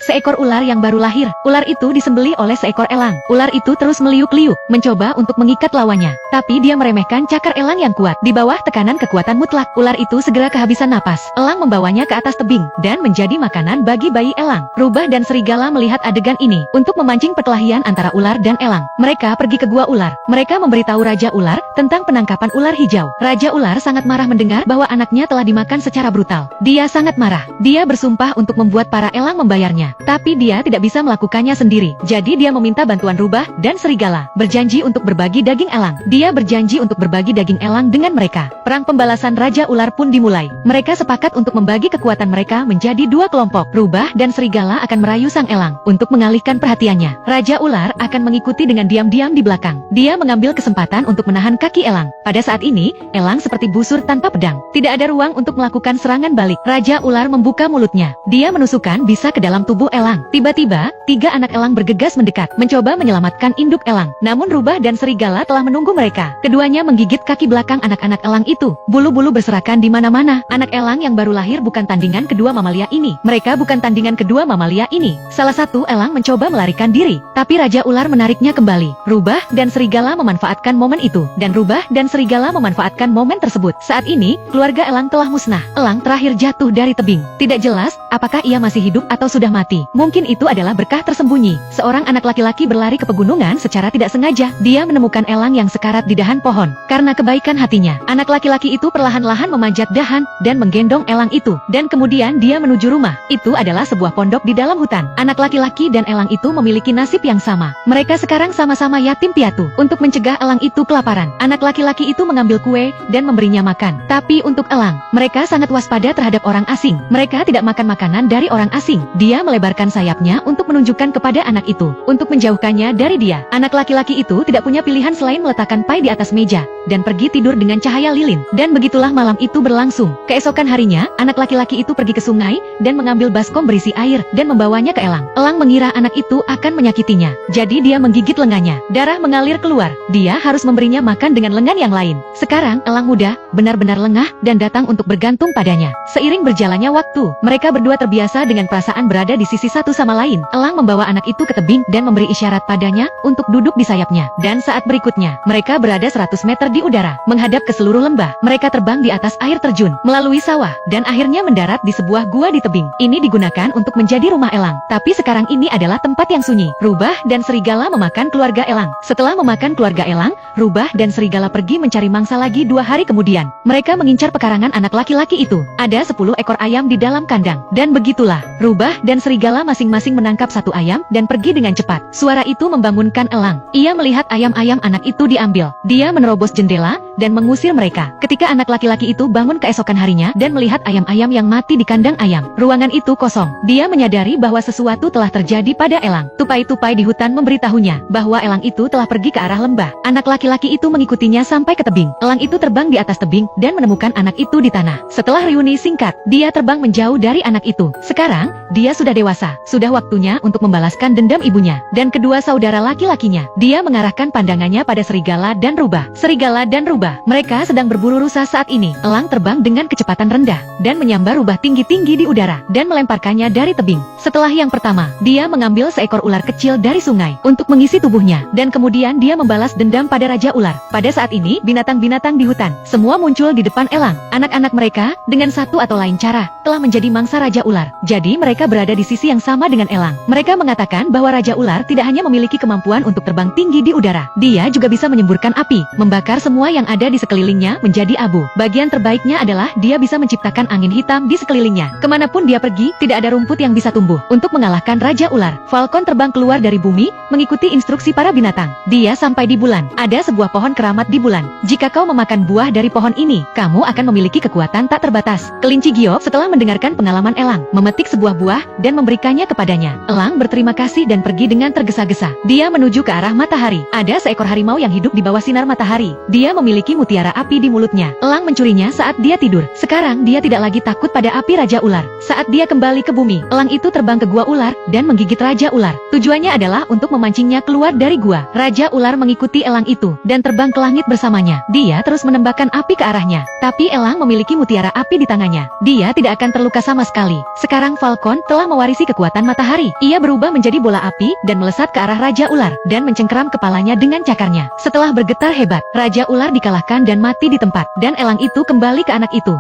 seekor ular yang baru lahir. Ular itu disembelih oleh seekor elang. Ular itu terus meliuk-liuk, mencoba untuk mengikat lawannya. Tapi dia meremehkan cakar elang yang kuat. Di bawah tekanan kekuatan mutlak, ular itu segera kehabisan napas. Elang membawanya ke atas tebing, dan menjadi makanan bagi bayi elang. Rubah dan serigala melihat adegan ini. Untuk memancing perkelahian antara ular dan elang, mereka pergi ke gua ular. Mereka memberitahu Raja Ular tentang penangkapan ular hijau. Raja Ular sangat marah mendengar bahwa anaknya telah dimakan secara brutal. Dia sangat marah. Dia bersumpah untuk membuat para elang membayarnya. Tapi dia tidak bisa melakukannya sendiri. Jadi dia meminta bantuan Rubah dan serigala. Berjanji untuk berbagi daging elang. Dia berjanji untuk berbagi daging elang dengan mereka. Perang pembalasan Raja Ular pun dimulai. Mereka sepakat untuk membagi kekuatan mereka menjadi dua kelompok. Rubah dan serigala akan merayu sang elang untuk mengalihkan perhatiannya. Raja Ular akan mengikuti dengan diam-diam di belakang. Dia mengambil kesempatan untuk menahan kaki elang. Pada saat ini, elang seperti busur tanpa pedang. Tidak ada ruang untuk melakukan serangan balik. Raja Ular membuka mulutnya. Dia menusukkan bisa ke dalam tubuh elang. Tiba-tiba, 3 anak elang bergegas mendekat, mencoba menyelamatkan induk elang. Namun Rubah dan serigala telah menunggu mereka. Keduanya menggigit kaki belakang anak-anak elang itu. Bulu-bulu berserakan di mana-mana. Anak elang yang baru lahir bukan tandingan kedua mamalia ini. Mereka bukan tandingan kedua mamalia ini. Salah satu elang mencoba melarikan diri, tapi Raja Ular menariknya kembali. Rubah dan serigala memanfaatkan momen itu, dan Rubah dan serigala memanfaatkan momen tersebut. Saat ini, keluarga elang telah musnah. Elang terakhir jatuh dari tebing. Tidak jelas apakah ia masih hidup atau sudah mati. Mungkin itu adalah berkah tersembunyi. Seorang anak laki-laki berlari ke pegunungan secara tidak sengaja. Dia menemukan elang yang sekarat di dahan pohon. Karena kebaikan hatinya, anak laki-laki itu perlahan-lahan memanjat dahan dan menggendong elang itu. Dan kemudian dia menuju rumah. Itu adalah sebuah pondok di dalam hutan. Anak laki-laki dan elang itu memiliki nasib yang sama. Mereka sekarang sama-sama yatim piatu. Untuk mencegah elang itu kelaparan, anak laki-laki itu mengambil kue dan memberinya makan. Tapi untuk elang, mereka sangat waspada terhadap orang asing. Mereka tidak makan makanan dari orang asing. Dia melebarkan sayapnya untuk menunjukkan kepada anak itu, untuk menjauhkannya dari dia. Anak laki-laki itu tidak punya pilihan selain meletakkan pai di atas meja, dan pergi tidur dengan cahaya lilin. Dan begitulah malam itu berlangsung. Keesokan harinya, anak laki-laki itu pergi ke sungai, dan mengambil baskom berisi air, dan membawanya ke elang. Elang mengira anak itu akan menyakitinya. Jadi dia menggigit lengannya. Darah mengalir keluar. Dia harus memberinya makan dengan lengan yang lain. Sekarang, elang muda benar-benar lengah dan datang untuk bergantung padanya. Seiring berjalannya waktu, mereka berdua terbiasa dengan perasaan berada di sisi satu sama lain. Elang membawa anak itu ke tebing dan memberi isyarat padanya untuk duduk di sayapnya. Dan saat berikutnya, mereka berada 100 meter di udara, menghadap ke seluruh lembah. Mereka terbang di atas air terjun, melalui sawah, dan akhirnya mendarat di sebuah gua di tebing. Ini digunakan untuk menjadi rumah elang. Tapi sekarang ini adalah tempat yang sunyi. Rubah dan serigala memakan keluarga elang. Setelah memakan keluarga elang, Rubah dan serigala pergi mencari mangsa lagi 2 hari kemudian. Mereka mengincar pekarangan anak laki-laki itu. Ada 10 ekor ayam di dalam kandang. Dan begitulah, Rubah dan serigala masing-masing menangkap 1 ayam dan pergi dengan cepat. Suara itu membangunkan elang. Ia melihat ayam-ayam anak itu diambil. Dia menerobos jendela dan mengusir mereka. Ketika anak laki-laki itu bangun keesokan harinya dan melihat ayam-ayam yang mati di kandang ayam, ruangan itu kosong. Dia menyadari bahwa sesuatu telah terjadi pada elang. Tupai-tupai di hutan memberitahunya bahwa elang itu telah pergi ke arah lembah. Anak laki-laki itu mengikutinya sampai ke tebing. Elang itu terbang di atas tebing dan menemukan anak itu di tanah. Setelah reuni singkat, dia terbang menjauh dari anak itu. Sekarang, dia sudah dewasa. Sudah waktunya untuk membalaskan dendam ibunya dan kedua saudara laki-lakinya. Dia mengarahkan pandangannya pada serigala dan Rubah. Serigala dan Rubah, mereka sedang berburu rusa saat ini. Elang terbang dengan kecepatan rendah dan menyambar Rubah tinggi-tinggi di udara dan melemparkannya dari tebing. Setelah yang pertama, dia mengambil seekor ular kecil dari sungai untuk mengisi tubuhnya dan kemudian dia membalas dendam pada Raja Ular. Pada saat ini, binatang-binatang di hutan semua muncul di depan elang. Anak-anak mereka, dengan satu atau lain cara, telah menjadi mangsa Raja Ular. Jadi mereka berada di sisi yang sama dengan elang. Mereka mengatakan bahwa Raja Ular tidak hanya memiliki kemampuan untuk terbang tinggi di udara, dia juga bisa menyemburkan api, membakar semua yang ada di sekelilingnya menjadi abu. Bagian terbaiknya adalah dia bisa menciptakan angin hitam di sekelilingnya. Kemanapun dia pergi, tidak ada rumput yang bisa tumbuh. Untuk mengalahkan Raja Ular, Falcon terbang keluar dari bumi, mengikuti instruksi para binatang. Dia sampai di bulan. Ada sebuah pohon keramat di bulan. Jika kau memakan buah dari pohon ini, kamu akan memiliki kekuatan tak terbatas. Kelinci Giok setelah mendengarkan pengalaman elang, memetik sebuah buah dan memberikannya kepadanya. Elang berterima kasih dan pergi dengan tergesa-gesa. Dia menuju ke arah matahari. Ada seekor harimau yang hidup di bawah sinar matahari. Dia memiliki mutiara api di mulutnya. Elang mencurinya saat dia tidur. Sekarang dia tidak lagi takut pada api Raja Ular. Saat dia kembali ke bumi, elang itu terbang ke gua ular dan menggigit Raja Ular. Tujuannya adalah untuk memancingnya keluar dari gua. Raja Ular mengikuti elang itu dan terbang ke langit bersamanya. Dia terus menembakkan api ke arahnya. Tapi elang memiliki mutiara api di tangannya. Dia tidak akan terluka sama sekali. Sekarang Falcon telah mewariskan mewarisi kekuatan matahari. Ia berubah menjadi bola api dan melesat ke arah Raja Ular dan mencengkeram kepalanya dengan cakarnya. Setelah bergetar hebat, Raja Ular dikalahkan dan mati di tempat, dan elang itu kembali ke anak itu.